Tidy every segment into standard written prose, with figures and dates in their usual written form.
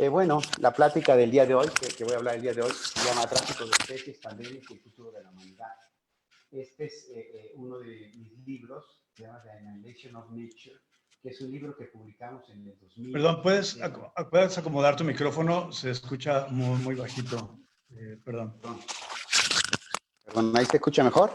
Bueno, la plática del día de hoy, que voy a hablar el día de hoy, se llama Tráfico de especies, pandemias y el futuro de la humanidad. Este es uno de mis libros, se llama The Annihilation of Nature, que es un libro que publicamos en el 2000. Perdón, ¿puedes acomodar tu micrófono? Se escucha muy bajito. Perdón. Perdón, ¿ahí se escucha mejor?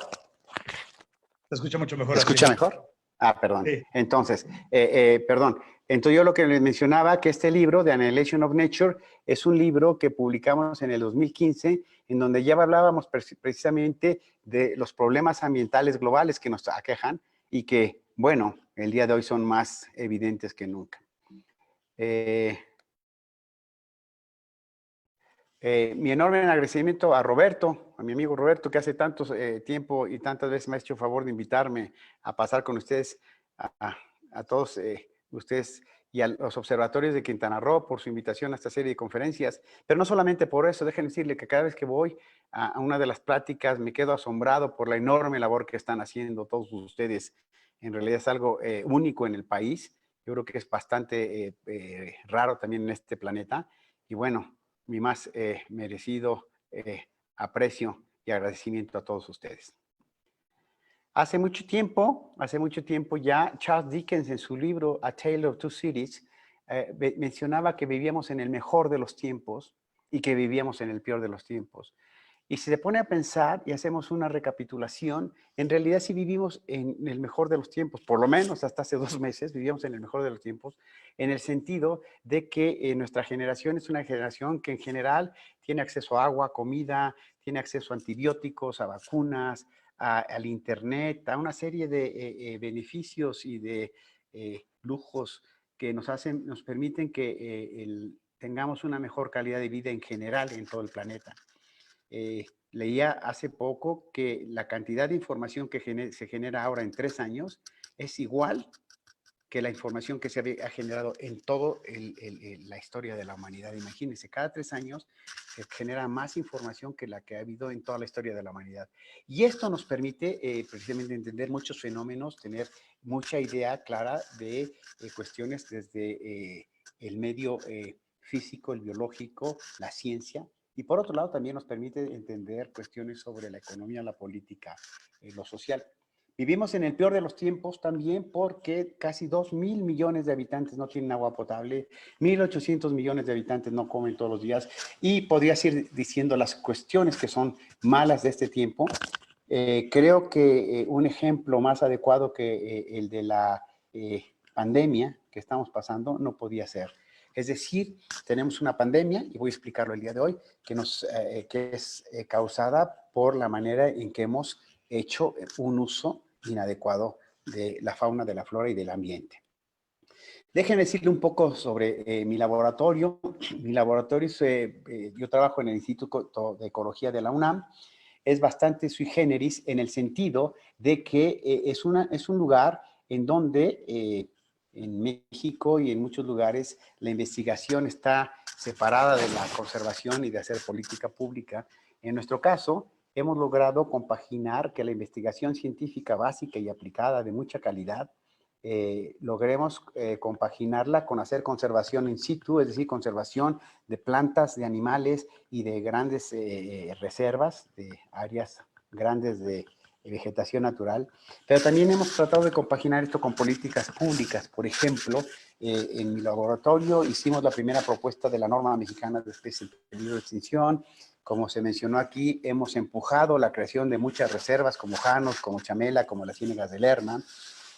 Se escucha mucho mejor. ¿Se escucha mejor? Ah, perdón. Sí. Entonces, perdón. Entonces yo lo que les mencionaba, que este libro, The Annihilation of Nature, es un libro que publicamos en el 2015, en donde ya hablábamos precisamente de los problemas ambientales globales que nos aquejan y que, bueno, el día de hoy son más evidentes que nunca. Mi enorme agradecimiento a Roberto, a mi amigo Roberto, que hace tanto tiempo y tantas veces me ha hecho favor de invitarme a pasar con ustedes, a todos ustedes y a los observatorios de Quintana Roo por su invitación a esta serie de conferencias. Pero no solamente por eso, déjenme decirle que cada vez que voy a una de las pláticas me quedo asombrado por la enorme labor que están haciendo todos ustedes. En realidad es algo único en el país. Yo creo que es bastante raro también en este planeta. Y bueno, mi más merecido aprecio y agradecimiento a todos ustedes. Hace mucho tiempo ya, Charles Dickens en su libro A Tale of Two Cities mencionaba que vivíamos en el mejor de los tiempos y que vivíamos en el peor de los tiempos. Y si se pone a pensar y hacemos una recapitulación, en realidad sí vivimos en el mejor de los tiempos, por lo menos hasta hace 2 meses vivíamos en el mejor de los tiempos, en el sentido de que nuestra generación es una generación que en general tiene acceso a agua, comida, tiene acceso a antibióticos, a vacunas, al internet, a una serie de beneficios y de lujos que nos permiten que tengamos una mejor calidad de vida en general en todo el planeta. Leía hace poco que la cantidad de información que se genera ahora en 3 años es igual que la información que se ha generado en toda la historia de la humanidad. Imagínense, cada 3 años se genera más información que la que ha habido en toda la historia de la humanidad. Y esto nos permite precisamente entender muchos fenómenos, tener mucha idea clara de cuestiones desde el medio físico, el biológico, la ciencia. Y por otro lado, también nos permite entender cuestiones sobre la economía, la política, lo social. Vivimos en el peor de los tiempos también porque casi 2.000 millones de habitantes no tienen agua potable, 1.800 millones de habitantes no comen todos los días y podrías ir diciendo las cuestiones que son malas de este tiempo. Creo que un ejemplo más adecuado que el de la pandemia que estamos pasando no podía ser. Es decir, tenemos una pandemia, y voy a explicarlo el día de hoy, que es causada por la manera en que hemos hecho un uso inadecuado de la fauna, de la flora y del ambiente. Déjenme decirle un poco sobre mi laboratorio. Mi laboratorio yo trabajo en el Instituto de Ecología de la UNAM. Es bastante sui generis en el sentido de que es un lugar en donde en México y en muchos lugares la investigación está separada de la conservación y de hacer política pública. En nuestro caso, hemos logrado compaginar que la investigación científica básica y aplicada de mucha calidad logremos compaginarla con hacer conservación in situ, es decir, conservación de plantas, de animales y de grandes reservas, de áreas grandes de vegetación natural. Pero también hemos tratado de compaginar esto con políticas públicas. Por ejemplo, en mi laboratorio hicimos la primera propuesta de la norma mexicana de especies en peligro de extinción. Como se mencionó aquí, hemos empujado la creación de muchas reservas como Janos, como Chamela, como las Ciénegas de Lerma.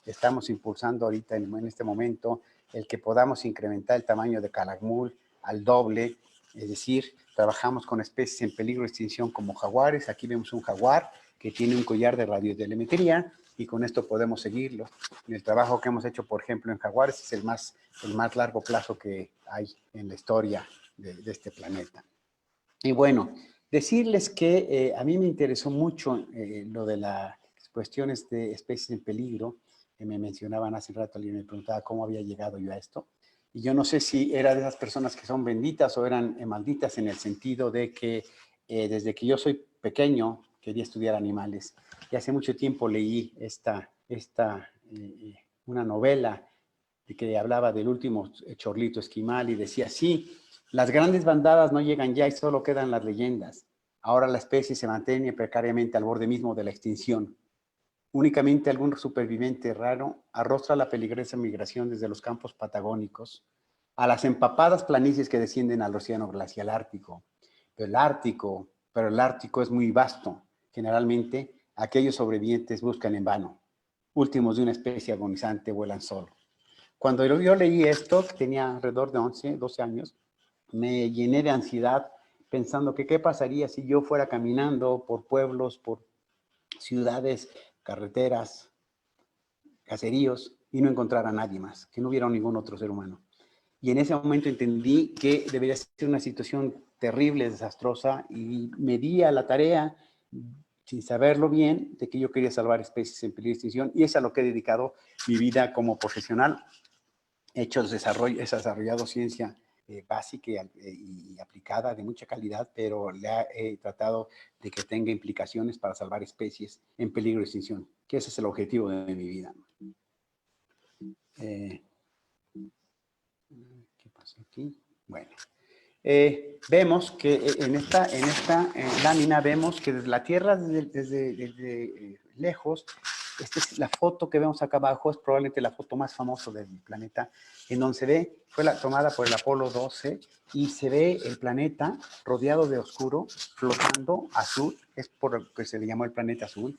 Estamos impulsando ahorita en este momento el que podamos incrementar el tamaño de Calakmul al doble, es decir, trabajamos con especies en peligro de extinción como jaguares. Aquí vemos un jaguar que tiene un collar de radiotelemetría y con esto podemos seguirlo. El trabajo que hemos hecho, por ejemplo, en jaguares es el más largo plazo que hay en la historia de este planeta. Y bueno, decirles que a mí me interesó mucho lo de las cuestiones de especies en peligro, que me mencionaban hace rato, alguien me preguntaba cómo había llegado yo a esto. Y yo no sé si era de esas personas que son benditas o eran malditas en el sentido de que desde que yo soy pequeño quería estudiar animales. Y hace mucho tiempo leí una novela que hablaba del último chorlito esquimal y decía, sí, Las grandes bandadas no llegan ya y solo quedan las leyendas. Ahora la especie se mantiene precariamente al borde mismo de la extinción. Únicamente algún superviviente raro arrostra la peligrosa migración desde los campos patagónicos a las empapadas planicies que descienden al océano glacial ártico. Pero el Ártico es muy vasto. Generalmente, aquellos sobrevivientes buscan en vano. Últimos de una especie agonizante vuelan solo. Cuando yo leí esto, que tenía alrededor de 11, 12 años, me llené de ansiedad pensando que qué pasaría si yo fuera caminando por pueblos, por ciudades, carreteras, caseríos y no encontrara a nadie más, que no hubiera ningún otro ser humano. Y en ese momento entendí que debería ser una situación terrible, desastrosa, y me di a la tarea, sin saberlo bien, de que yo quería salvar especies en peligro de extinción, y es a lo que he dedicado mi vida como profesional. He desarrollado ciencia básica y aplicada de mucha calidad, pero he tratado de que tenga implicaciones para salvar especies en peligro de extinción, que ese es el objetivo de mi vida. ¿Qué pasa aquí? Bueno, vemos que en esta lámina vemos que desde la Tierra, desde lejos, esta es la foto que vemos acá abajo, es probablemente la foto más famosa del planeta, en donde se ve, fue tomada por el Apolo 12, y se ve el planeta rodeado de oscuro, flotando azul, es por lo que se le llamó el planeta azul.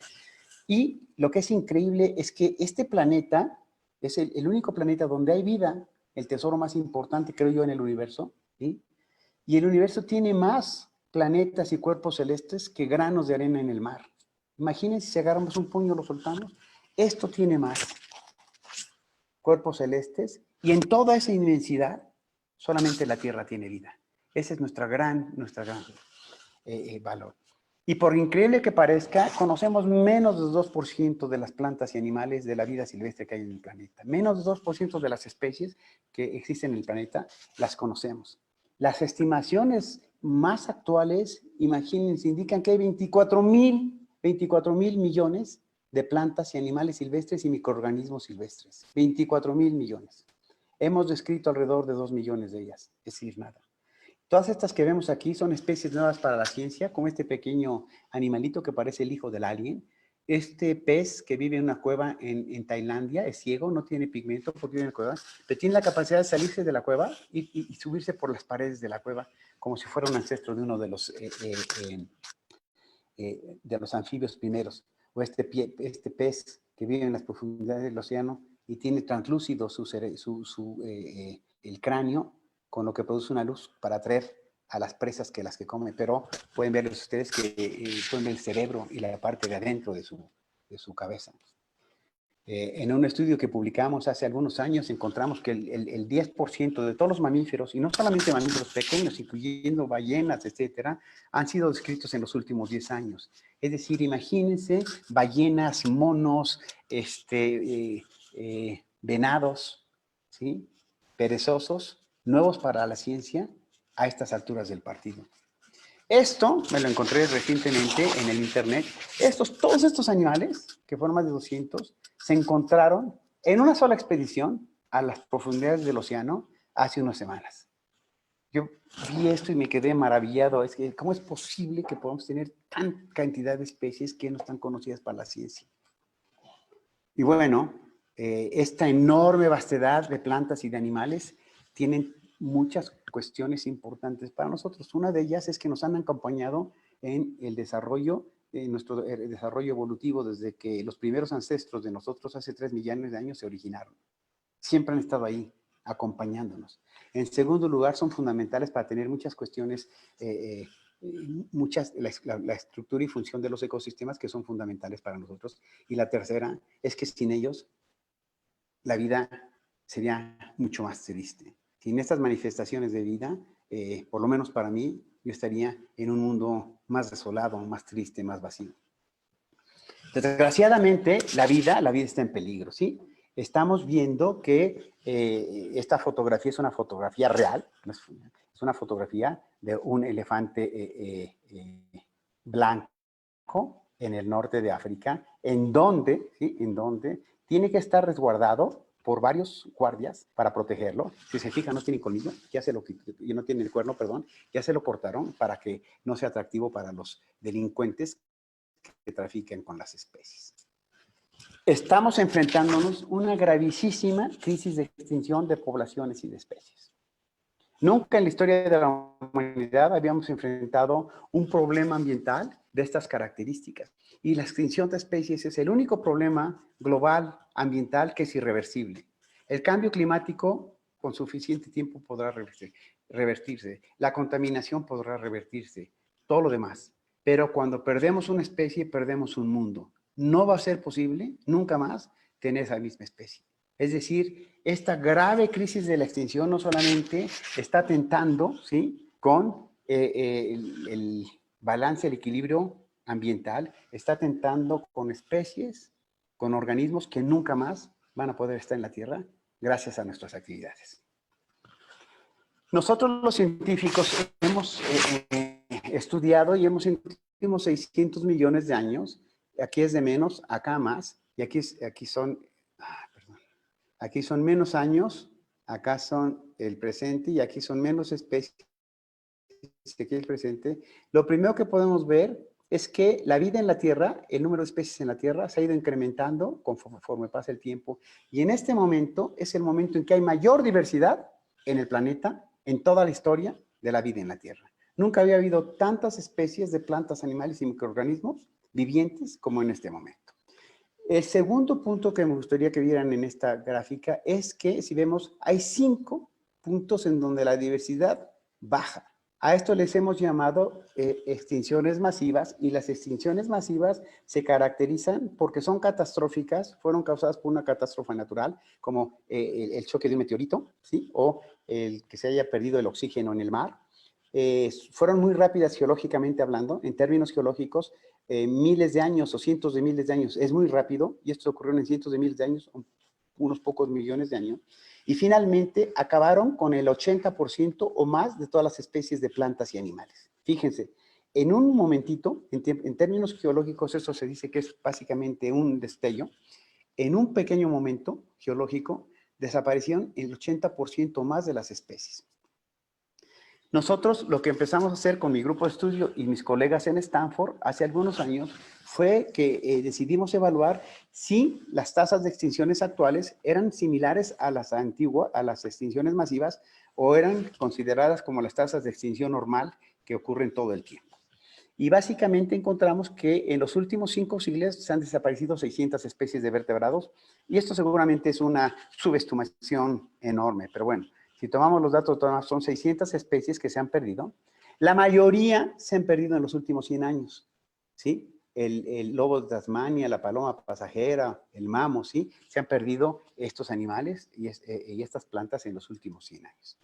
Y lo que es increíble es que este planeta es el único planeta donde hay vida, el tesoro más importante, creo yo, en el universo, ¿sí? Y el universo tiene más planetas y cuerpos celestes que granos de arena en el mar. Imagínense si agarramos un puño y lo soltamos. Esto tiene más cuerpos celestes y en toda esa inmensidad solamente la Tierra tiene vida. Ese es nuestra gran valor. Y por increíble que parezca, conocemos menos del 2% de las plantas y animales de la vida silvestre que hay en el planeta. Menos del 2% de las especies que existen en el planeta las conocemos. Las estimaciones más actuales, imagínense, indican que hay 24,000 millones de plantas y animales silvestres y microorganismos silvestres. 24,000 millones. Hemos descrito alrededor de 2 millones de ellas, es decir, nada. Todas estas que vemos aquí son especies nuevas para la ciencia, como este pequeño animalito que parece el hijo del alien. Este pez que vive en una cueva en Tailandia, es ciego, no tiene pigmento porque vive en la cueva, pero tiene la capacidad de salirse de la cueva y subirse por las paredes de la cueva, como si fuera un ancestro de uno de los anfibios primeros. O este pez que vive en las profundidades del océano y tiene translúcido el cráneo, con lo que produce una luz para atraer a las presas que las que come, pero pueden ver ustedes que pueden ver el cerebro y la parte de adentro de su cabeza. En un estudio que publicamos hace algunos años encontramos que el 10% de todos los mamíferos, y no solamente mamíferos pequeños, incluyendo ballenas, etcétera, han sido descritos en los últimos 10 años. Es decir, imagínense ballenas, monos, venados, ¿sí? Perezosos, nuevos para la ciencia a estas alturas del partido. Esto me lo encontré recientemente en el internet. Todos estos animales, que fueron más de 200, se encontraron en una sola expedición a las profundidades del océano hace unas semanas. Yo vi esto y me quedé maravillado. Es que, ¿cómo es posible que podamos tener tanta cantidad de especies que no están conocidas para la ciencia? Y bueno, esta enorme vastedad de plantas y de animales tienen muchas cuestiones importantes para nosotros. Una de ellas es que nos han acompañado en el desarrollo, nuestro desarrollo evolutivo desde que los primeros ancestros de nosotros hace 3 millones de años se originaron. Siempre han estado ahí, acompañándonos. En segundo lugar, son fundamentales para tener muchas cuestiones, la estructura y función de los ecosistemas que son fundamentales para nosotros. Y la tercera es que sin ellos la vida sería mucho más triste. Sin estas manifestaciones de vida, por lo menos para mí, yo estaría en un mundo más desolado, más triste, más vacío. Desgraciadamente, la vida está en peligro, ¿sí? Estamos viendo que esta fotografía es una fotografía real, es una fotografía de un elefante blanco en el norte de África, en donde, ¿sí? En donde tiene que estar resguardado por varios guardias para protegerlo. Si se fijan, no tiene colmillo, y no tiene el cuerno, perdón, ya se lo cortaron para que no sea atractivo para los delincuentes que trafiquen con las especies. Estamos enfrentándonos a una gravísima crisis de extinción de poblaciones y de especies. Nunca en la historia de la humanidad habíamos enfrentado un problema ambiental de estas características. Y la extinción de especies es el único problema global ambiental que es irreversible. El cambio climático con suficiente tiempo podrá revertirse. La contaminación podrá revertirse. Todo lo demás. Pero cuando perdemos una especie, perdemos un mundo. No va a ser posible nunca más tener esa misma especie. Es decir, esta grave crisis de la extinción no solamente está atentando, ¿sí?, con el balance, el equilibrio ambiental, está atentando con especies, con organismos que nunca más van a poder estar en la Tierra gracias a nuestras actividades. Nosotros los científicos hemos estudiado y hemos en los últimos 600 millones de años, aquí es de menos, acá más, y aquí son menos años, acá son el presente y aquí son menos especies, aquí el presente. Lo primero que podemos ver es que la vida en la Tierra, el número de especies en la Tierra se ha ido incrementando conforme pasa el tiempo. Y en este momento es el momento en que hay mayor diversidad en el planeta, en toda la historia de la vida en la Tierra. Nunca había habido tantas especies de plantas, animales y microorganismos vivientes como en este momento. El segundo punto que me gustaría que vieran en esta gráfica es que, si vemos, hay 5 puntos en donde la diversidad baja. A esto les hemos llamado extinciones masivas, y las extinciones masivas se caracterizan porque son catastróficas, fueron causadas por una catástrofe natural, como el choque de un meteorito, ¿sí?, o el que se haya perdido el oxígeno en el mar. Fueron muy rápidas geológicamente hablando, en términos geológicos, miles de años o cientos de miles de años, es muy rápido, y esto ocurrió en cientos de miles de años, unos pocos millones de años, y finalmente acabaron con el 80% o más de todas las especies de plantas y animales. Fíjense, en un momentito, en términos geológicos, eso se dice que es básicamente un destello. En un pequeño momento geológico desaparecieron el 80% más de las especies. Nosotros lo que empezamos a hacer con mi grupo de estudio y mis colegas en Stanford hace algunos años fue que decidimos evaluar si las tasas de extinciones actuales eran similares a las antiguas, a las extinciones masivas, o eran consideradas como las tasas de extinción normal que ocurren todo el tiempo. Y básicamente encontramos que en los últimos 5 siglos se han desaparecido 600 especies de vertebrados, y esto seguramente es una subestimación enorme, pero bueno. Si tomamos los datos, son 600 especies que se han perdido. La mayoría se han perdido en los últimos 100 años, ¿sí? El lobo de Tasmania, la paloma pasajera, el mamo, ¿sí? Se han perdido estos animales y estas plantas en los últimos 100 años.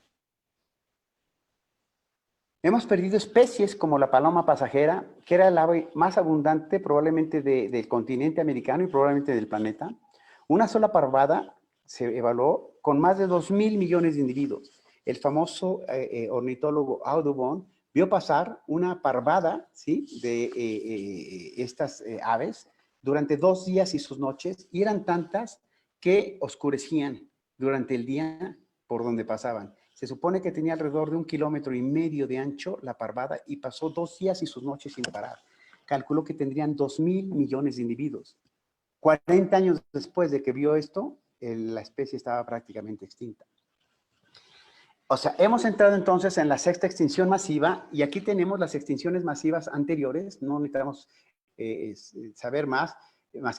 Hemos perdido especies como la paloma pasajera, que era el ave más abundante probablemente del continente americano y probablemente del planeta. Una sola parvada se evaluó con más de 2.000 millones de individuos. El famoso ornitólogo Audubon vio pasar una parvada, ¿sí?, de estas aves durante 2 días y sus noches, y eran tantas que oscurecían durante el día por donde pasaban. Se supone que tenía alrededor de 1,5 kilómetros de ancho la parvada, y pasó 2 días y sus noches sin parar. Calculó que tendrían 2.000 millones de individuos. 40 años después de que vio esto, la especie estaba prácticamente extinta. O sea, hemos entrado entonces en la 6ª extinción masiva, y aquí tenemos las extinciones masivas anteriores. No necesitamos saber más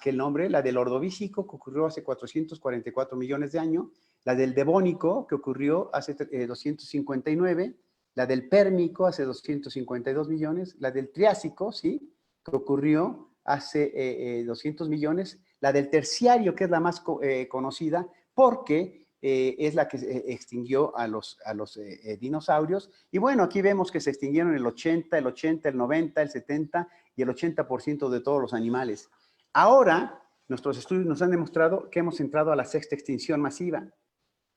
que el nombre. La del Ordovícico, que ocurrió hace 444 millones de años, la del Devónico, que ocurrió hace 259, la del Pérmico hace 252 millones, la del Triásico, ¿sí?, que ocurrió hace 200 millones, la del Terciario, que es la más conocida, porque es la que extinguió a los dinosaurios. Y bueno, aquí vemos que se extinguieron el 80, el 90, el 70 y el 80% de todos los animales. Ahora, nuestros estudios nos han demostrado que hemos entrado a la 6ª extinción masiva.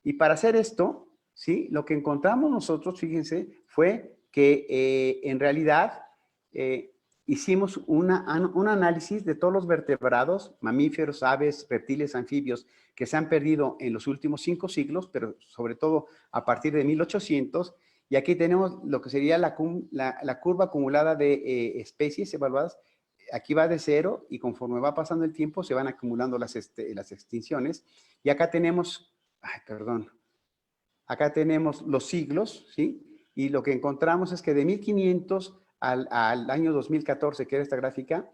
Y para hacer esto, ¿sí?, lo que encontramos nosotros, fíjense, fue que en realidad hicimos un análisis de todos los vertebrados, mamíferos, aves, reptiles, anfibios, que se han perdido en los últimos 5 siglos, pero sobre todo a partir de 1800. Y aquí tenemos lo que sería la curva acumulada de especies evaluadas. Aquí va de 0 y conforme va pasando el tiempo se van acumulando las extinciones. Y acá tenemos, acá tenemos los siglos, ¿sí? Y lo que encontramos es que de 1500 al año 2014, que era esta gráfica,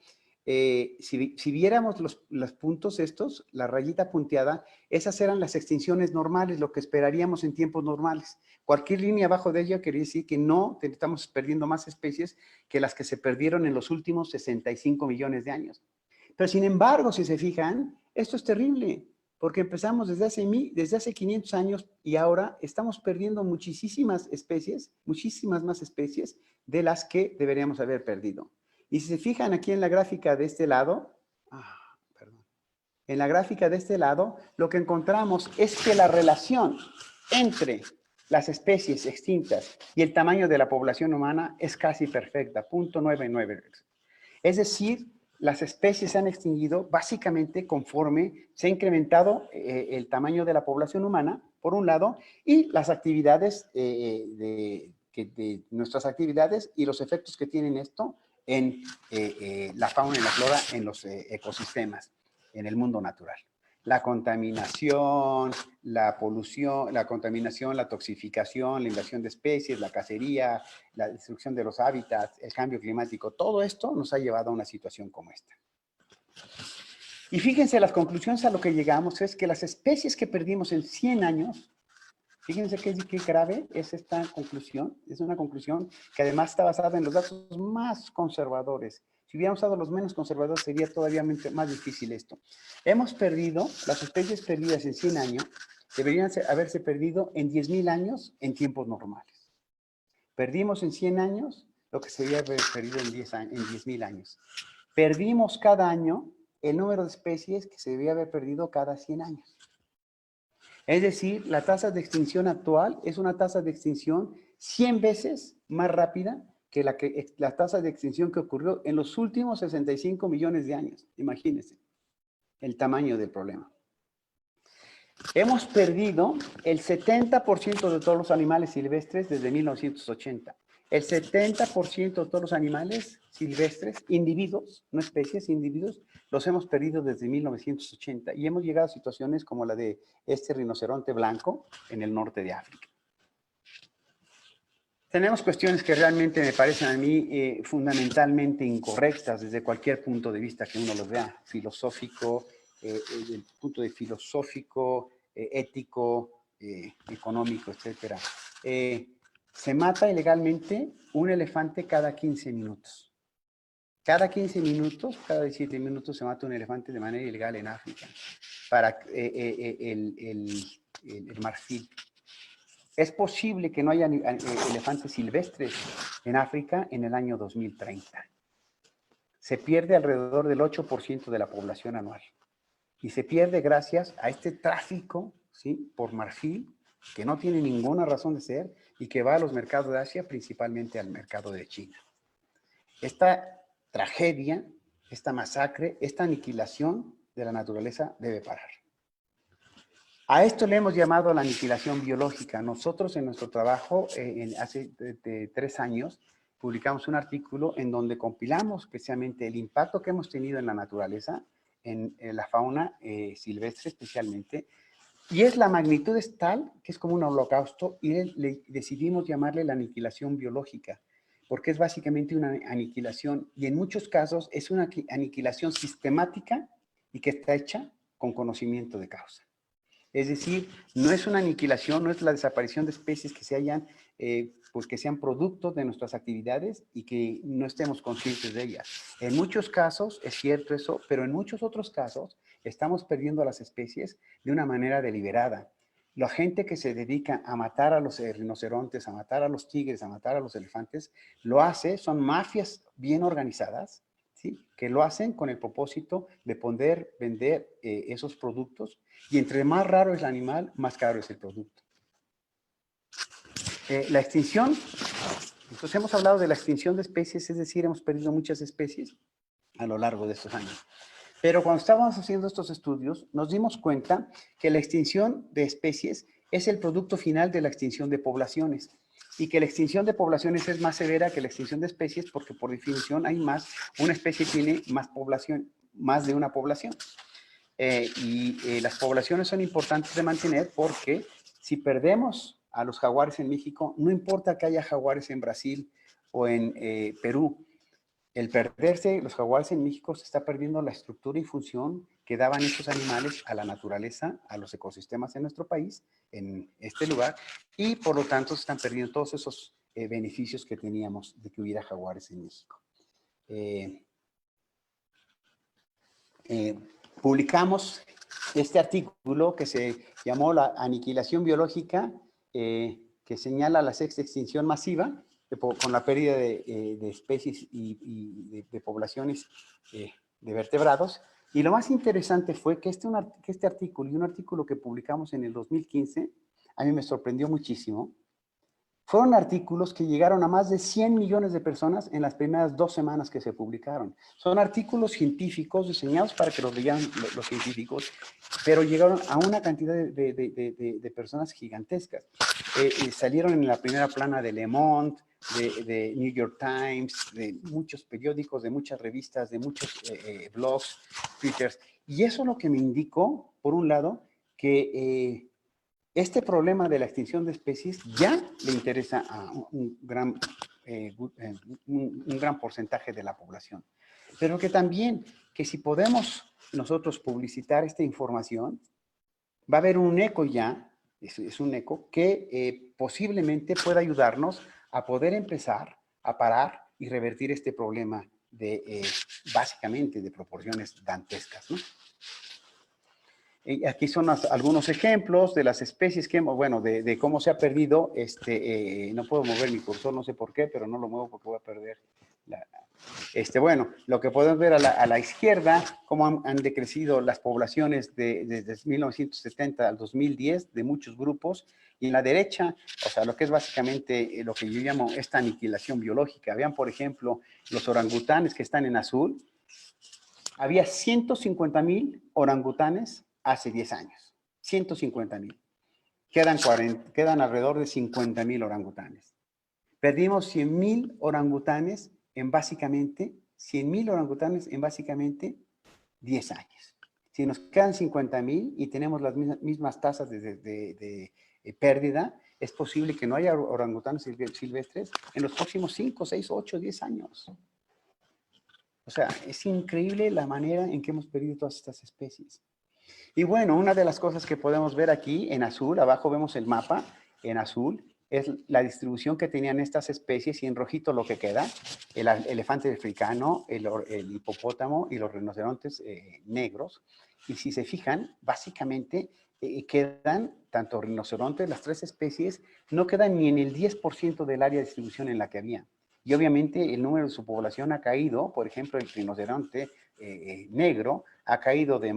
si viéramos los puntos estos, la rayita punteada, esas eran las extinciones normales, lo que esperaríamos en tiempos normales. Cualquier línea abajo de ella quería decir que no estamos perdiendo más especies que las que se perdieron en los últimos 65 millones de años. Pero sin embargo, si se fijan, esto es terrible, porque empezamos desde hace 500 años y ahora estamos perdiendo muchísimas especies, muchísimas más especies de las que deberíamos haber perdido. Y si se fijan aquí en la gráfica de este lado, en la gráfica de este lado, lo que encontramos es que la relación entre las especies extintas y el tamaño de la población humana es casi perfecta, 0.99. Es decir, las especies se han extinguido básicamente conforme se ha incrementado el tamaño de la población humana, por un lado, y las actividades de nuestras actividades y los efectos que tienen esto en la fauna y la flora, en los ecosistemas, en el mundo natural. La contaminación, la polución, la contaminación, la toxificación, la invasión de especies, la cacería, la destrucción de los hábitats, el cambio climático, todo esto nos ha llevado a una situación como esta. Y fíjense, las conclusiones a lo que llegamos es que las especies que perdimos en 100 años, fíjense qué grave es esta conclusión, es una conclusión que además está basada en los datos más conservadores. Si hubiéramos usado los menos conservadores, sería todavía más difícil esto. Hemos perdido, las especies perdidas en 100 años, deberían haberse perdido en 10.000 años en tiempos normales. Perdimos en 100 años lo que se debería haber perdido en 10.000 años. Perdimos cada año el número de especies que se debería haber perdido cada 100 años. Es decir, la tasa de extinción actual es una tasa de extinción 100 veces más rápida que la tasa de extinción que ocurrió en los últimos 65 millones de años. Imagínense el tamaño del problema. Hemos perdido el 70% de todos los animales silvestres desde 1980. El 70% de todos los animales silvestres, individuos, no especies, individuos, los hemos perdido desde 1980 y hemos llegado a situaciones como la de este rinoceronte blanco en el norte de África. Tenemos cuestiones que realmente me parecen a mí fundamentalmente incorrectas desde cualquier punto de vista que uno los vea, filosófico, desde el punto de filosófico, ético, económico, etc. Se mata ilegalmente un elefante cada 15 minutos. Cada 15 minutos, cada 17 minutos se mata un elefante de manera ilegal en África para el marfil. Es posible que no haya elefantes silvestres en África en el año 2030. Se pierde alrededor del 8% de la población anual. Y se pierde gracias a este tráfico, ¿sí?, por marfil, que no tiene ninguna razón de ser y que va a los mercados de Asia, principalmente al mercado de China. Esta tragedia, esta masacre, esta aniquilación de la naturaleza debe parar. A esto le hemos llamado la aniquilación biológica. Nosotros en nuestro trabajo, hace 3 años, publicamos un artículo en donde compilamos precisamente el impacto que hemos tenido en la naturaleza, en la fauna silvestre especialmente, y la magnitud es tal que es como un holocausto y decidimos llamarle la aniquilación biológica, porque es básicamente una aniquilación y en muchos casos es una aniquilación sistemática y que está hecha con conocimiento de causa. Es decir, no es una aniquilación, no es la desaparición de especies que se hayan, pues que sean producto de nuestras actividades y que no estemos conscientes de ellas. En muchos casos es cierto eso, pero en muchos otros casos estamos perdiendo a las especies de una manera deliberada. La gente que se dedica a matar a los rinocerontes, a matar a los tigres, a matar a los elefantes, lo hace, son mafias bien organizadas, ¿sí?, que lo hacen con el propósito de poder vender esos productos, y entre más raro es el animal, más caro es el producto. La extinción Entonces hemos hablado de la extinción de especies, es decir, hemos perdido muchas especies a lo largo de estos años. Pero cuando estábamos haciendo estos estudios, nos dimos cuenta que la extinción de especies es el producto final de la extinción de poblaciones y que la extinción de poblaciones es más severa que la extinción de especies porque por definición hay más, una especie tiene más población, más de una población. Las poblaciones son importantes de mantener porque si perdemos a los jaguares en México, no importa que haya jaguares en Brasil o en Perú, el perderse los jaguares en México se está perdiendo la estructura y función que daban estos animales a la naturaleza, a los ecosistemas en nuestro país, en este lugar, y por lo tanto se están perdiendo todos esos beneficios que teníamos de que hubiera jaguares en México. Publicamos este artículo que se llamó La aniquilación biológica, que señala la sexta extinción masiva, con la pérdida de especies y de poblaciones de vertebrados. Y lo más interesante fue que este artículo y un artículo que publicamos en el 2015, a mí me sorprendió muchísimo. Fueron artículos que llegaron a más de 100 millones de personas en las primeras 2 semanas que se publicaron. Son artículos científicos diseñados para que los lean los científicos, pero llegaron a una cantidad de personas gigantescas. Salieron en la primera plana de Le Monde, de New York Times, de muchos periódicos, de muchas revistas, de muchos blogs, twitters. Y eso es lo que me indicó, por un lado, que este problema de la extinción de especies ya le interesa a un gran porcentaje de la población. Pero que también, que si podemos nosotros publicitar esta información, va a haber un eco ya, es un eco, que posiblemente pueda ayudarnos a poder empezar a parar y revertir este problema de, básicamente, de proporciones dantescas, ¿no? Aquí son algunos ejemplos de las especies que, bueno, de cómo se ha perdido, no puedo mover mi cursor, no sé por qué, pero no lo muevo porque voy a perder bueno, lo que podemos ver a la izquierda, cómo han decrecido las poblaciones desde 1970 al 2010 de muchos grupos, y en la derecha, o sea, lo que es básicamente lo que yo llamo esta aniquilación biológica. Vean, por ejemplo, los orangutanes que están en azul. Había 150,000 orangutanes hace 10 años. 150,000. Quedan alrededor de 50,000 orangutanes. Perdimos 100,000 orangutanes en básicamente 10 años. Si nos quedan 50,000 y tenemos las mismas tasas de pérdida, es posible que no haya orangutanes silvestres en los próximos 5, 6, 8, 10 años. O sea, es increíble la manera en que hemos perdido todas estas especies. Y bueno, una de las cosas que podemos ver aquí en azul, abajo vemos el mapa en azul, es la distribución que tenían estas especies, y en rojito lo que queda, el elefante africano, el hipopótamo y los rinocerontes negros. Y si se fijan, básicamente quedan, tanto rinocerontes, las 3 especies, no quedan ni en el 10% del área de distribución en la que había. Y obviamente el número de su población ha caído. Por ejemplo, el rinoceronte negro ha caído de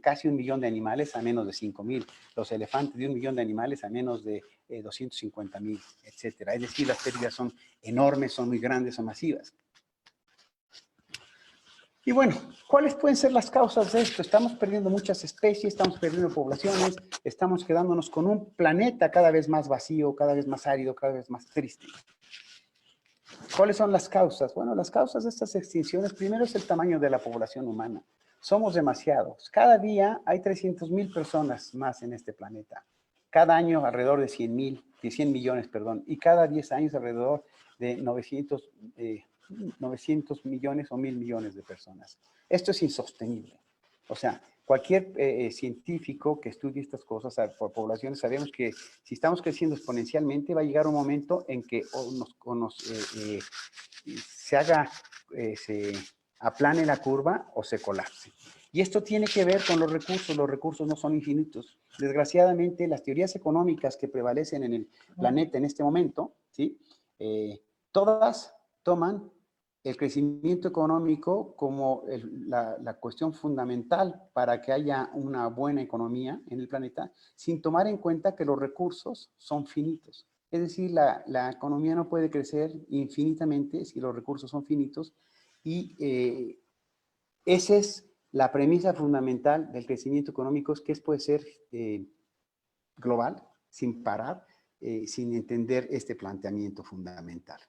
casi 1 millón de animales a menos de 5,000. Los elefantes de 1 millón de animales a menos de 250,000, etcétera. Es decir, las pérdidas son enormes, son muy grandes, son masivas. Y bueno, ¿cuáles pueden ser las causas de esto? Estamos perdiendo muchas especies, estamos perdiendo poblaciones, estamos quedándonos con un planeta cada vez más vacío, cada vez más árido, cada vez más triste. ¿Cuáles son las causas? Bueno, las causas de estas extinciones, primero es el tamaño de la población humana. Somos demasiados. Cada día hay 300,000 personas más en este planeta. Cada año alrededor de 100 millones, y cada 10 años alrededor de 900 millones o 1,000 millones de personas. Esto es insostenible. O sea, cualquier científico que estudie estas cosas por poblaciones, sabemos que si estamos creciendo exponencialmente, va a llegar un momento en que se aplane la curva o se colapse. Y esto tiene que ver con los recursos no son infinitos. Desgraciadamente, las teorías económicas que prevalecen en el planeta en este momento, ¿sí? Todas toman el crecimiento económico como la cuestión fundamental para que haya una buena economía en el planeta, sin tomar en cuenta que los recursos son finitos. Es decir, la economía no puede crecer infinitamente si los recursos son finitos y esa es la premisa fundamental del crecimiento económico, que puede ser global, sin parar, sin entender este planteamiento fundamental.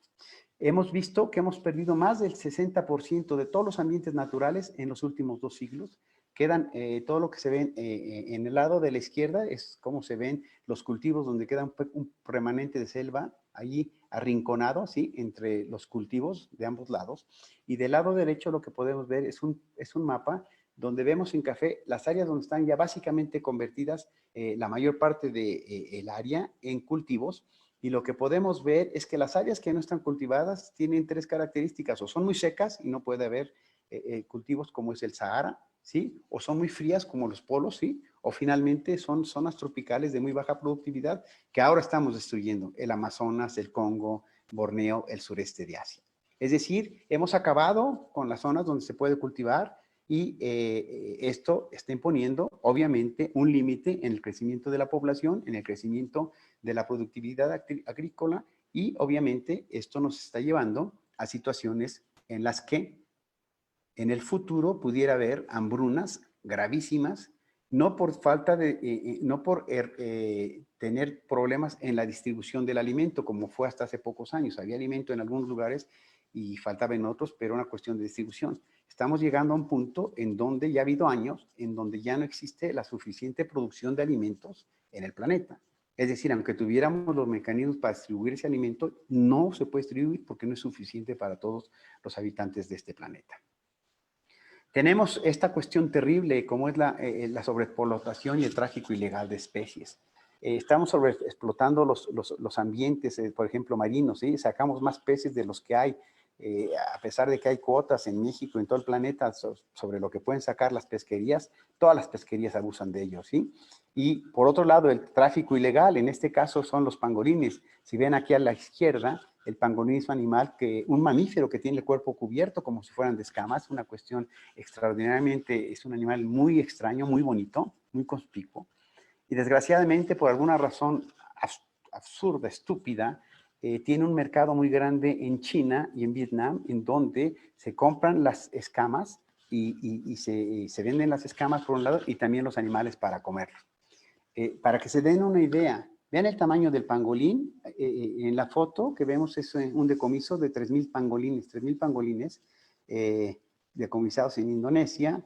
Hemos visto que hemos perdido más del 60% de todos los ambientes naturales en los últimos 2 siglos. Quedan todo lo que se ven en el lado de la izquierda, es como se ven los cultivos donde queda un remanente de selva allí arrinconado, ¿sí? Entre los cultivos de ambos lados. Y del lado derecho lo que podemos ver es un mapa donde vemos en café las áreas donde están ya básicamente convertidas la mayor parte del área en cultivos. Y lo que podemos ver es que las áreas que no están cultivadas tienen 3 características: o son muy secas y no puede haber cultivos como es el Sahara, ¿sí? O son muy frías como los polos, ¿sí? O finalmente son zonas tropicales de muy baja productividad que ahora estamos destruyendo: el Amazonas, el Congo, Borneo, el sureste de Asia. Es decir, hemos acabado con las zonas donde se puede cultivar y esto está imponiendo, obviamente, un límite en el crecimiento de la población, en el crecimiento de la productividad agrícola y, obviamente, esto nos está llevando a situaciones en las que en el futuro pudiera haber hambrunas gravísimas, no por falta de, no por tener problemas en la distribución del alimento, como fue hasta hace pocos años. Había alimento en algunos lugares y faltaba en otros, pero era una cuestión de distribución. Estamos llegando a un punto en donde ya ha habido años en donde ya no existe la suficiente producción de alimentos en el planeta. Es decir, aunque tuviéramos los mecanismos para distribuir ese alimento, no se puede distribuir porque no es suficiente para todos los habitantes de este planeta. Tenemos esta cuestión terrible como es la sobreexplotación y el tráfico ilegal de especies. Estamos sobreexplotando los ambientes, por ejemplo, marinos, ¿sí? Sacamos más peces de los que hay, a pesar de que hay cuotas en México, en todo el planeta, sobre lo que pueden sacar las pesquerías. Todas las pesquerías abusan de ellos, ¿sí? Y por otro lado, el tráfico ilegal, en este caso son los pangolines. Si ven aquí a la izquierda, el pangolín es un animal, un mamífero que tiene el cuerpo cubierto como si fueran de escamas, una cuestión extraordinariamente, es un animal muy extraño, muy bonito, muy conspicuo. Y desgraciadamente, por alguna razón absurda, estúpida, tiene un mercado muy grande en China y en Vietnam, en donde se compran las escamas y se venden las escamas por un lado y también los animales para comerlos. Para que se den una idea, vean el tamaño del pangolín. En la foto que vemos es un decomiso de 3,000 pangolines, 3,000 pangolines decomisados en Indonesia.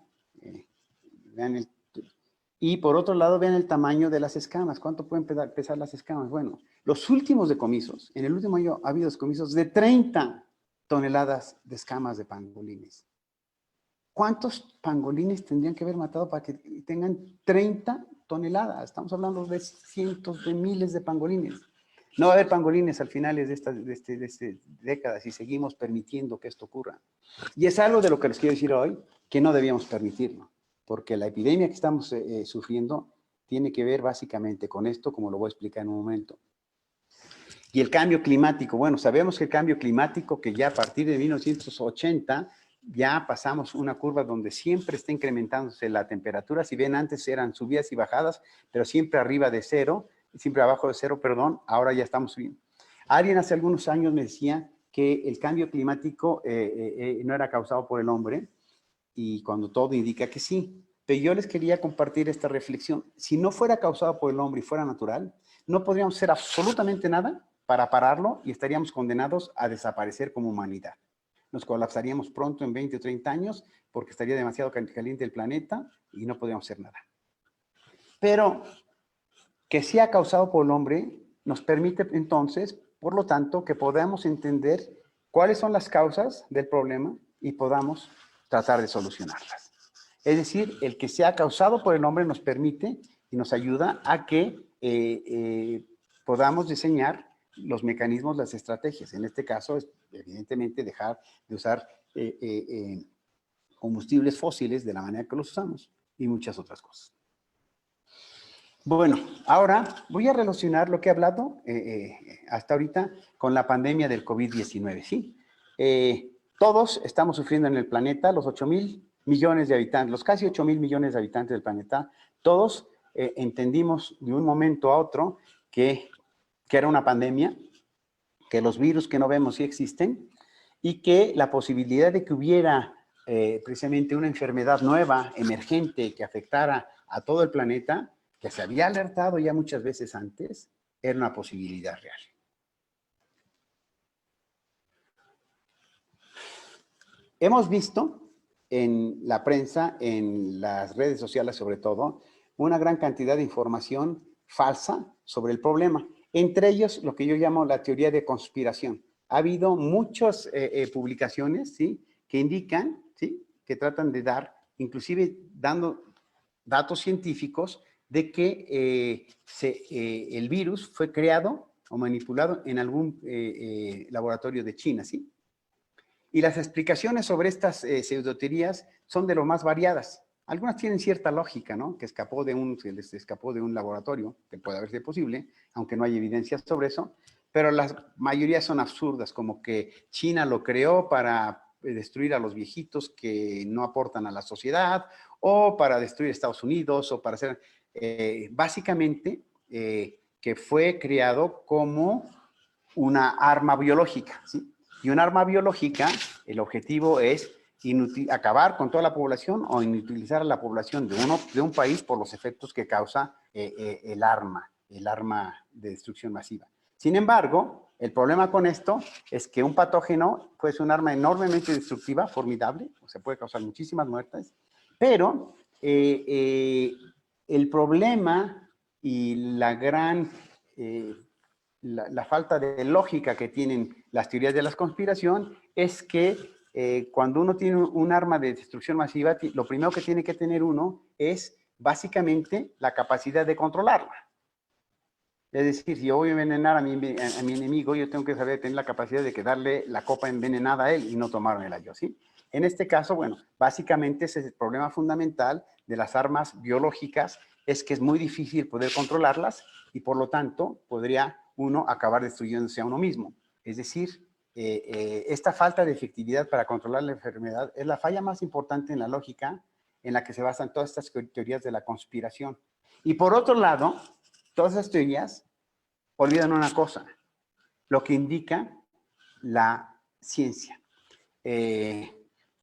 Vean y por otro lado, vean el tamaño de las escamas. ¿Cuánto pueden pesar las escamas? Bueno, los últimos decomisos, en el último año ha habido decomisos de 30 toneladas de escamas de pangolines. ¿Cuántos pangolines tendrían que haber matado para que tengan 30 toneladas? Estamos hablando de cientos de miles de pangolines. No va a haber pangolines al final de esta década si seguimos permitiendo que esto ocurra. Y es algo de lo que les quiero decir hoy, que no debíamos permitirlo, porque la epidemia que estamos sufriendo tiene que ver básicamente con esto, como lo voy a explicar en un momento. Y el cambio climático, bueno, sabemos que el cambio climático, que ya a partir de 1980, ya pasamos una curva donde siempre está incrementándose la temperatura. Si ven, antes eran subidas y bajadas, pero siempre arriba de cero, siempre abajo de cero, perdón, ahora ya estamos subiendo. Alguien hace algunos años me decía que el cambio climático no era causado por el hombre, y cuando todo indica que sí. Pero yo les quería compartir esta reflexión. Si no fuera causado por el hombre y fuera natural, no podríamos hacer absolutamente nada para pararlo y estaríamos condenados a desaparecer como humanidad. Nos colapsaríamos pronto en 20 o 30 años porque estaría demasiado caliente el planeta y no podríamos hacer nada. Pero que sea causado por el hombre nos permite entonces, por lo tanto, que podamos entender cuáles son las causas del problema y podamos tratar de solucionarlas. Es decir, el que sea causado por el hombre nos permite y nos ayuda a que podamos diseñar los mecanismos, las estrategias. En este caso, es, evidentemente, dejar de usar combustibles fósiles de la manera que los usamos y muchas otras cosas. Bueno, ahora voy a relacionar lo que he hablado hasta ahorita con la pandemia del COVID-19, ¿sí? Todos estamos sufriendo en el planeta, los 8,000 millones de habitantes, los casi 8,000 millones de habitantes del planeta, todos entendimos de un momento a otro que que era una pandemia, que los virus que no vemos sí existen y que la posibilidad de que hubiera precisamente una enfermedad nueva, emergente, que afectara a todo el planeta, que se había alertado ya muchas veces antes, era una posibilidad real. Hemos visto en la prensa, en las redes sociales sobre todo, una gran cantidad de información falsa sobre el problema. Entre ellos, lo que yo llamo la teoría de conspiración. Ha habido muchas publicaciones, ¿sí?, que indican, ¿sí?, que tratan de dar, inclusive dando datos científicos de que el virus fue creado o manipulado en algún laboratorio de China, ¿sí? Y las explicaciones sobre estas pseudoteorías son de lo más variadas. Algunas tienen cierta lógica, ¿no? Que se les escapó de un laboratorio, que puede haber sido posible, aunque no hay evidencias sobre eso, pero la mayoría son absurdas, como que China lo creó para destruir a los viejitos que no aportan a la sociedad, o para destruir Estados Unidos, o para hacer, básicamente, que fue creado como una arma biológica, ¿sí? Y un arma biológica, el objetivo es acabar con toda la población o inutilizar a la población de un país por los efectos que causa el arma de destrucción masiva. Sin embargo, el problema con esto es que un patógeno puede ser un arma enormemente destructiva, formidable, o sea, puede causar muchísimas muertes, pero el problema y la gran... la falta de lógica que tienen las teorías de la conspiración es que cuando uno tiene un arma de destrucción masiva, lo primero que tiene que tener uno es básicamente la capacidad de controlarla. Es decir, si yo voy a envenenar a mi enemigo, yo tengo que saber tener la capacidad de darle la copa envenenada a él y no tomármela yo, ¿sí? En este caso, bueno, básicamente ese es el problema fundamental de las armas biológicas, es que es muy difícil poder controlarlas y por lo tanto podría uno acabar destruyéndose a uno mismo. Es decir, esta falta de efectividad para controlar la enfermedad es la falla más importante en la lógica en la que se basan todas estas teorías de la conspiración. Y por otro lado, todas esas teorías olvidan una cosa, lo que indica la ciencia.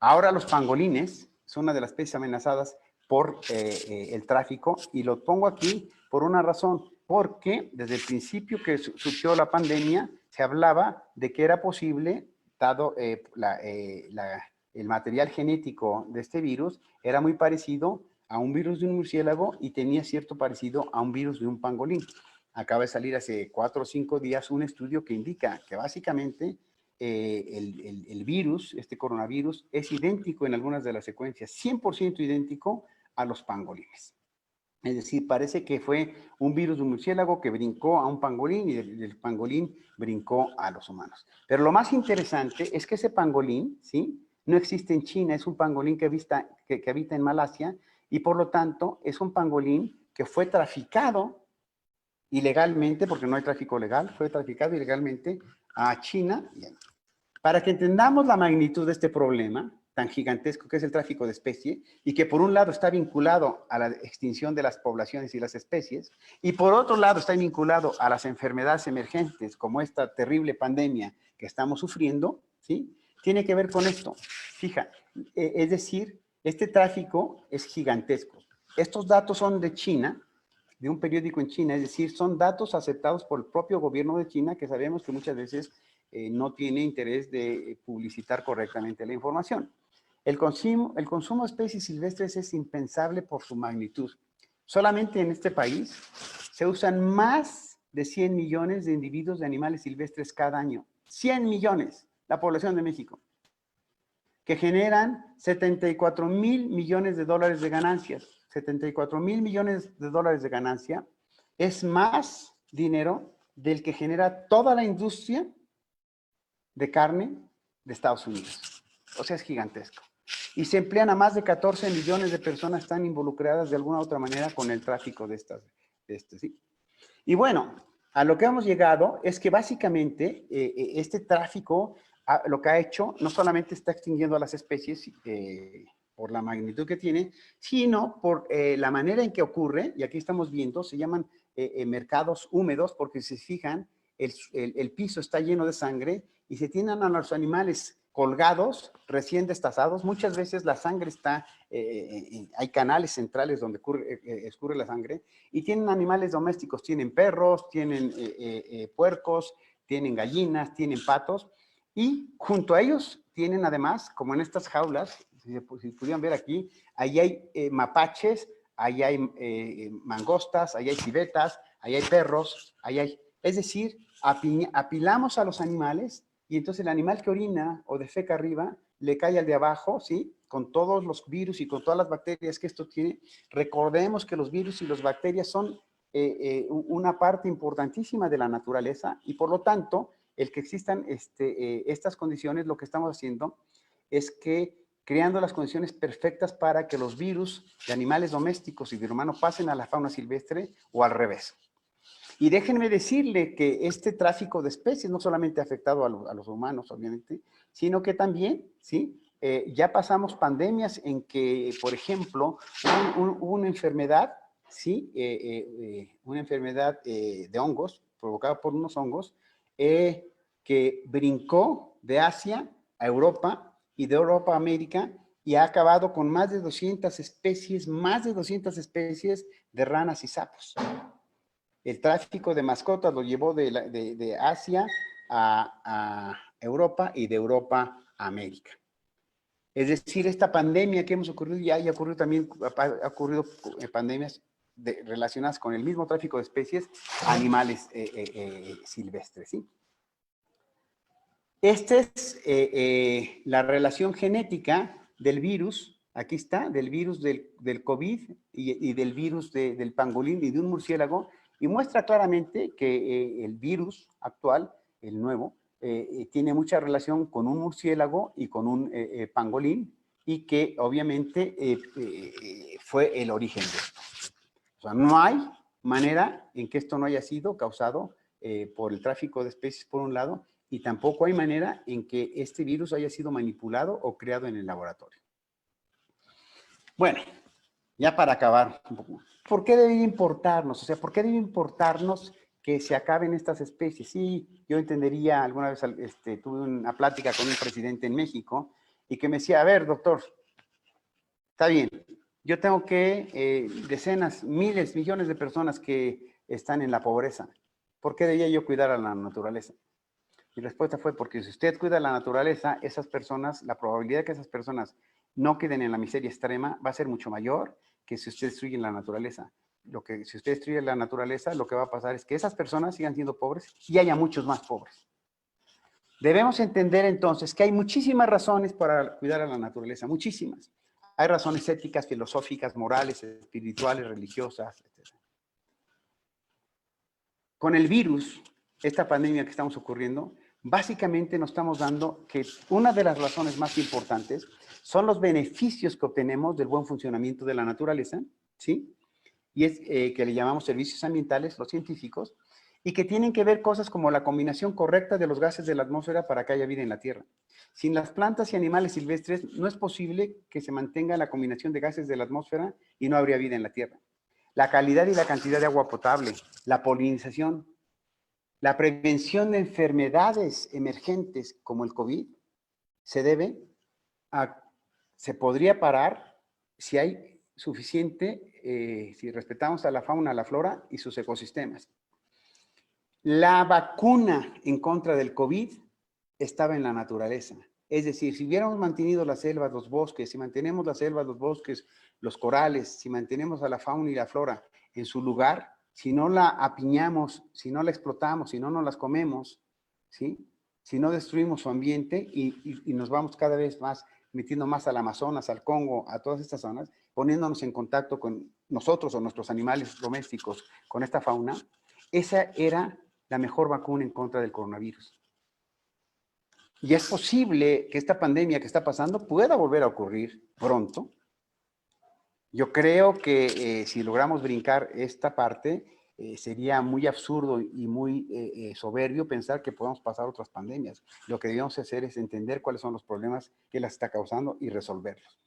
Ahora los pangolines son una de las especies amenazadas por el tráfico y lo pongo aquí por una razón, porque desde el principio que surgió la pandemia se hablaba de que era posible, dado el material genético de este virus, era muy parecido a un virus de un murciélago y tenía cierto parecido a un virus de un pangolín. Acaba de salir hace 4 o 5 días un estudio que indica que básicamente el virus, este coronavirus, es idéntico en algunas de las secuencias, 100% idéntico a los pangolines. Es decir, parece que fue un virus de un murciélago que brincó a un pangolín y del pangolín brincó a los humanos. Pero lo más interesante es que ese pangolín, ¿sí?, no existe en China, es un pangolín que habita en Malasia y por lo tanto es un pangolín que fue traficado ilegalmente, porque no hay tráfico legal, fue traficado ilegalmente a China. Para que entendamos la magnitud de este problema tan gigantesco que es el tráfico de especie y que por un lado está vinculado a la extinción de las poblaciones y las especies y por otro lado está vinculado a las enfermedades emergentes como esta terrible pandemia que estamos sufriendo, ¿sí?, tiene que ver con esto. Fija, es decir, este tráfico es gigantesco. Estos datos son de China, de un periódico en China, es decir, son datos aceptados por el propio gobierno de China que sabemos que muchas veces no tiene interés de publicitar correctamente la información. El consumo de especies silvestres es impensable por su magnitud. Solamente en este país se usan más de 100 millones de individuos de animales silvestres cada año. 100 millones, la población de México, que generan 74,000 millones de dólares de ganancias. 74,000 millones de dólares de ganancia es más dinero del que genera toda la industria de carne de Estados Unidos. O sea, es gigantesco. Y se emplean a más de 14 millones de personas que están involucradas de alguna u otra manera con el tráfico de ¿sí? Y bueno, a lo que hemos llegado es que básicamente este tráfico lo que ha hecho no solamente está extinguiendo a las especies por la magnitud que tiene, sino por la manera en que ocurre, y aquí estamos viendo, se llaman mercados húmedos, porque si se fijan, el piso está lleno de sangre y se tienen a los animales colgados, recién destazados. Muchas veces la sangre está, hay canales centrales donde escurre la sangre, y tienen animales domésticos, tienen perros, tienen puercos, tienen gallinas, tienen patos, y junto a ellos tienen además, como en estas jaulas, si pudieran ver aquí, ahí hay mapaches, ahí hay mangostas, ahí hay civetas, ahí hay perros, ahí hay... Es decir, apilamos a los animales, y entonces el animal que orina o defeca arriba le cae al de abajo, ¿sí? Con todos los virus y con todas las bacterias que esto tiene. Recordemos que los virus y las bacterias son una parte importantísima de la naturaleza, y por lo tanto, el que existan estas condiciones, lo que estamos haciendo es que creando las condiciones perfectas para que los virus de animales domésticos y de humanos pasen a la fauna silvestre o al revés. Y déjenme decirle que este tráfico de especies no solamente ha afectado a los humanos, obviamente, sino que también, ¿sí? Ya pasamos pandemias en que, por ejemplo, hubo una enfermedad, ¿sí? Una enfermedad de hongos, provocada por unos hongos, que brincó de Asia a Europa y de Europa a América, y ha acabado con más de 200 especies de ranas y sapos. El tráfico de mascotas lo llevó de Asia a Europa y de Europa a América. Es decir, esta pandemia que hemos ocurrido, ya ha ocurrido también, ha ocurrido pandemias relacionadas con el mismo tráfico de especies, animales silvestres, ¿sí? Esta es la relación genética del virus, aquí está, del virus del COVID y del virus del pangolín y de un murciélago, y muestra claramente que el virus actual, el nuevo, tiene mucha relación con un murciélago y con un pangolín, y que obviamente fue el origen de esto. O sea, no hay manera en que esto no haya sido causado por el tráfico de especies, por un lado, y tampoco hay manera en que este virus haya sido manipulado o creado en el laboratorio. Bueno, ya para acabar un poco, ¿por qué debe importarnos? O sea, ¿por qué debe importarnos que se acaben estas especies? Sí, yo entendería, alguna vez tuve una plática con un presidente en México y que me decía, a ver, doctor, está bien, yo tengo que decenas, miles, millones de personas que están en la pobreza. ¿Por qué debía yo cuidar a la naturaleza? Mi respuesta fue, porque si usted cuida la naturaleza, esas personas, la probabilidad de que esas personas no queden en la miseria extrema va a ser mucho mayor que si usted destruye la naturaleza. Si usted destruye la naturaleza, lo que va a pasar es que esas personas sigan siendo pobres y haya muchos más pobres. Debemos entender entonces que hay muchísimas razones para cuidar a la naturaleza, muchísimas. Hay razones éticas, filosóficas, morales, espirituales, religiosas, etc. Con el virus, esta pandemia que estamos ocurriendo, básicamente nos estamos dando que una de las razones más importantes son los beneficios que obtenemos del buen funcionamiento de la naturaleza, ¿sí? Y es que le llamamos servicios ambientales, los científicos, y que tienen que ver cosas como la combinación correcta de los gases de la atmósfera para que haya vida en la Tierra. Sin las plantas y animales silvestres no es posible que se mantenga la combinación de gases de la atmósfera y no habría vida en la Tierra. La calidad y la cantidad de agua potable, la polinización, la prevención de enfermedades emergentes como el COVID se podría parar si hay suficiente, si respetamos a la fauna, a la flora y sus ecosistemas. La vacuna en contra del COVID estaba en la naturaleza. Es decir, si hubiéramos mantenido las selvas, los bosques, si mantenemos las selvas, los bosques, los corales, si mantenemos a la fauna y la flora en su lugar, si no la apiñamos, si no la explotamos, si no nos las comemos, ¿sí? Si no destruimos su ambiente y nos vamos cada vez más metiendo más al Amazonas, al Congo, a todas estas zonas, poniéndonos en contacto con nosotros o nuestros animales domésticos, con esta fauna, esa era la mejor vacuna en contra del coronavirus. Y es posible que esta pandemia que está pasando pueda volver a ocurrir pronto. Yo creo que si logramos brincar esta parte, sería muy absurdo y muy soberbio pensar que podamos pasar otras pandemias. Lo que debemos hacer es entender cuáles son los problemas que las está causando y resolverlos.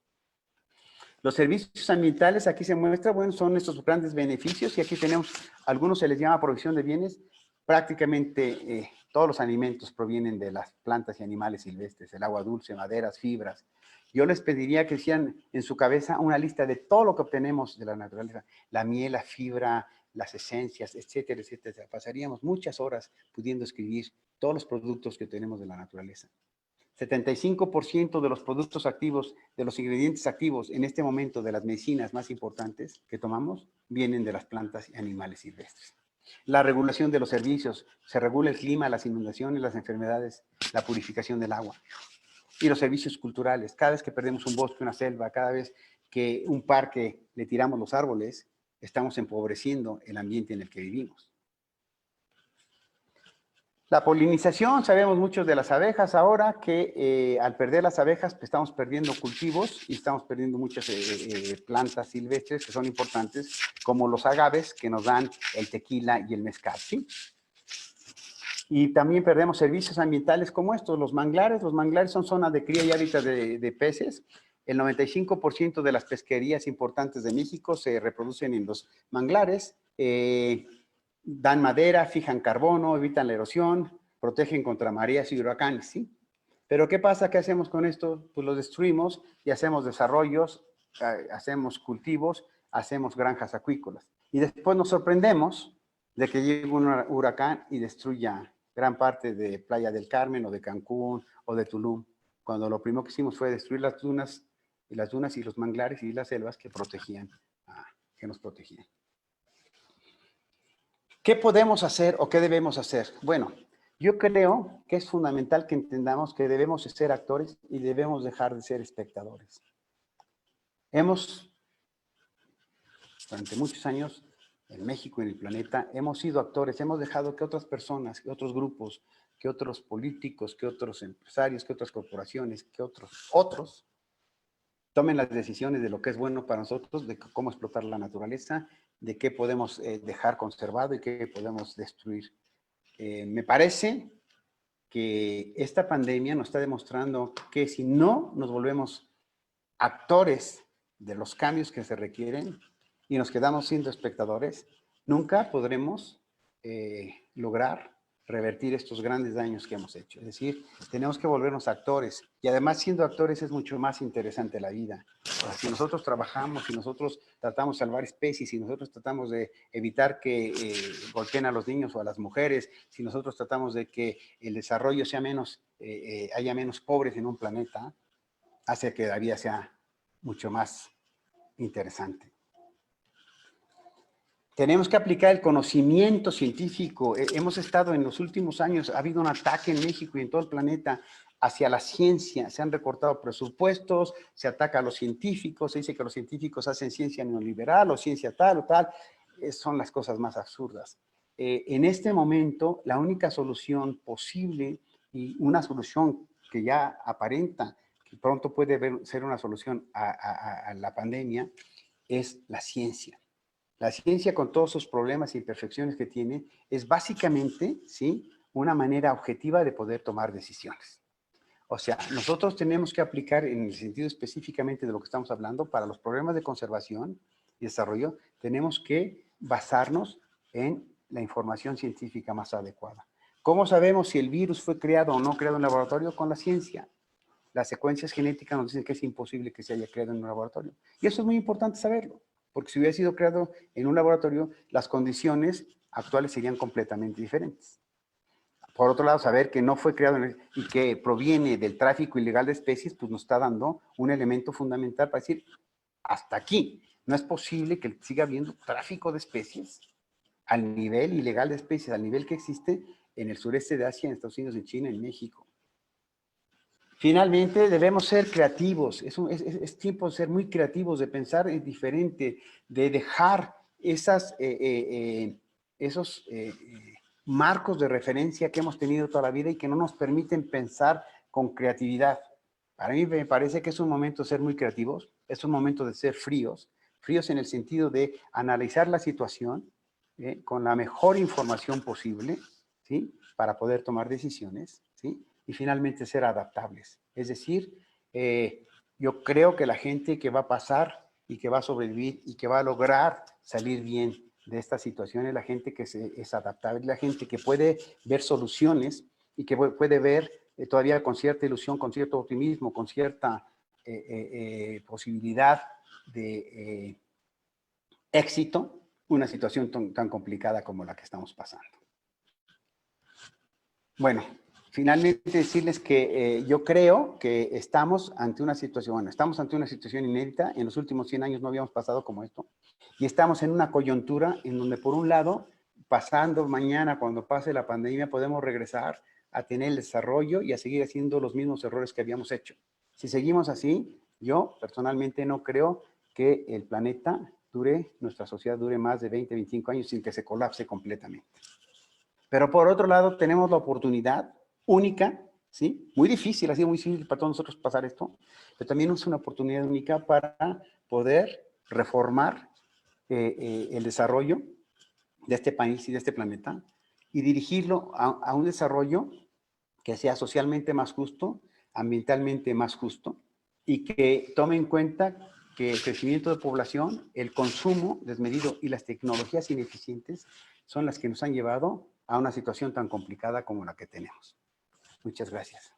Los servicios ambientales, aquí se muestra, bueno, son estos grandes beneficios y aquí tenemos, algunos se les llama provisión de bienes. Prácticamente todos los alimentos provienen de las plantas y animales silvestres, el agua dulce, maderas, fibras. Yo les pediría que hicieran en su cabeza una lista de todo lo que obtenemos de la naturaleza, la miel, la fibra, las esencias, etcétera, etcétera. Pasaríamos muchas horas pudiendo escribir todos los productos que tenemos de la naturaleza. 75% de los productos activos, de los ingredientes activos en este momento de las medicinas más importantes que tomamos, vienen de las plantas y animales silvestres. La regulación de los servicios, se regula el clima, las inundaciones, las enfermedades, la purificación del agua. Y los servicios culturales, cada vez que perdemos un bosque, una selva, cada vez que un parque le tiramos los árboles, estamos empobreciendo el ambiente en el que vivimos. La polinización, sabemos mucho de las abejas ahora, que al perder las abejas pues estamos perdiendo cultivos y estamos perdiendo muchas plantas silvestres que son importantes, como los agaves que nos dan el tequila y el mezcal, ¿sí? Y también perdemos servicios ambientales como estos, los manglares. Los manglares son zonas de cría y hábitat de peces. El 95% de las pesquerías importantes de México se reproducen en los manglares. Dan madera, fijan carbono, evitan la erosión, protegen contra mareas y huracanes, ¿sí? Pero ¿qué pasa? ¿Qué hacemos con esto? Pues lo destruimos y hacemos desarrollos, hacemos cultivos, hacemos granjas acuícolas. Y después nos sorprendemos de que llegue un huracán y destruya gran parte de Playa del Carmen o de Cancún o de Tulum, cuando lo primero que hicimos fue destruir las dunas y los manglares y las selvas que protegían, que nos protegían. ¿Qué podemos hacer o qué debemos hacer? Bueno, yo creo que es fundamental que entendamos que debemos ser actores y debemos dejar de ser espectadores. Durante muchos años, en México y en el planeta, hemos sido actores, hemos dejado que otras personas, que otros grupos, que otros políticos, que otros empresarios, que otras corporaciones, que otros tomen las decisiones de lo que es bueno para nosotros, de cómo explotar la naturaleza, de qué podemos dejar conservado y qué podemos destruir. Me parece que esta pandemia nos está demostrando que si no nos volvemos actores de los cambios que se requieren y nos quedamos siendo espectadores, nunca podremos lograr revertir estos grandes daños que hemos hecho. Es decir, tenemos que volvernos actores y además siendo actores es mucho más interesante la vida. Si nosotros trabajamos, si nosotros tratamos de salvar especies, si nosotros tratamos de evitar que golpeen a los niños o a las mujeres, si nosotros tratamos de que el desarrollo sea menos, haya menos pobres en un planeta, hace que la vida sea mucho más interesante. Tenemos que aplicar el conocimiento científico. Hemos estado en los últimos años, ha habido un ataque en México y en todo el planeta hacia la ciencia. Se han recortado presupuestos, se ataca a los científicos, se dice que los científicos hacen ciencia neoliberal o ciencia tal o tal. Son las cosas más absurdas. En este momento, la única solución posible y una solución que ya aparenta que pronto puede ser una solución a la pandemia es la ciencia. La ciencia, con todos sus problemas e imperfecciones que tiene, es básicamente, ¿sí?, una manera objetiva de poder tomar decisiones. O sea, nosotros tenemos que aplicar, en el sentido específicamente de lo que estamos hablando, para los problemas de conservación y desarrollo, tenemos que basarnos en la información científica más adecuada. ¿Cómo sabemos si el virus fue creado o no creado en laboratorio? Con la ciencia. Las secuencias genéticas nos dicen que es imposible que se haya creado en un laboratorio. Y eso es muy importante saberlo, porque si hubiera sido creado en un laboratorio, las condiciones actuales serían completamente diferentes. Por otro lado, saber que no fue creado y que proviene del tráfico ilegal de especies, pues nos está dando un elemento fundamental para decir, hasta aquí. No es posible que siga habiendo tráfico de especies al nivel ilegal de especies, al nivel que existe en el sureste de Asia, en Estados Unidos, en China, en México. Finalmente, debemos ser creativos. Es tiempo de ser muy creativos, de pensar diferente, de dejar esos marcos de referencia que hemos tenido toda la vida y que no nos permiten pensar con creatividad. Para mí me parece que es un momento de ser muy creativos, es un momento de ser fríos, fríos en el sentido de analizar la situación con la mejor información posible, ¿sí?, para poder tomar decisiones, ¿sí?, y finalmente ser adaptables. Es decir, yo creo que la gente que va a pasar y que va a sobrevivir y que va a lograr salir bien de esta situación es la gente que es adaptable, la gente que puede ver soluciones y que puede ver todavía con cierta ilusión, con cierto optimismo, con cierta posibilidad de éxito, una situación tan complicada como la que estamos pasando. Bueno, finalmente decirles que yo creo que estamos ante una situación inédita. En los últimos 100 años no habíamos pasado como esto. Y estamos en una coyuntura en donde, por un lado, pasando mañana, cuando pase la pandemia, podemos regresar a tener el desarrollo y a seguir haciendo los mismos errores que habíamos hecho. Si seguimos así, yo personalmente no creo que el planeta nuestra sociedad dure más de 20, 25 años sin que se colapse completamente. Pero por otro lado, tenemos la oportunidad única, ¿sí? Muy difícil, ha sido muy difícil para todos nosotros pasar esto, pero también es una oportunidad única para poder reformar el desarrollo de este país y de este planeta y dirigirlo a un desarrollo que sea socialmente más justo, ambientalmente más justo y que tome en cuenta que el crecimiento de población, el consumo desmedido y las tecnologías ineficientes son las que nos han llevado a una situación tan complicada como la que tenemos. Muchas gracias.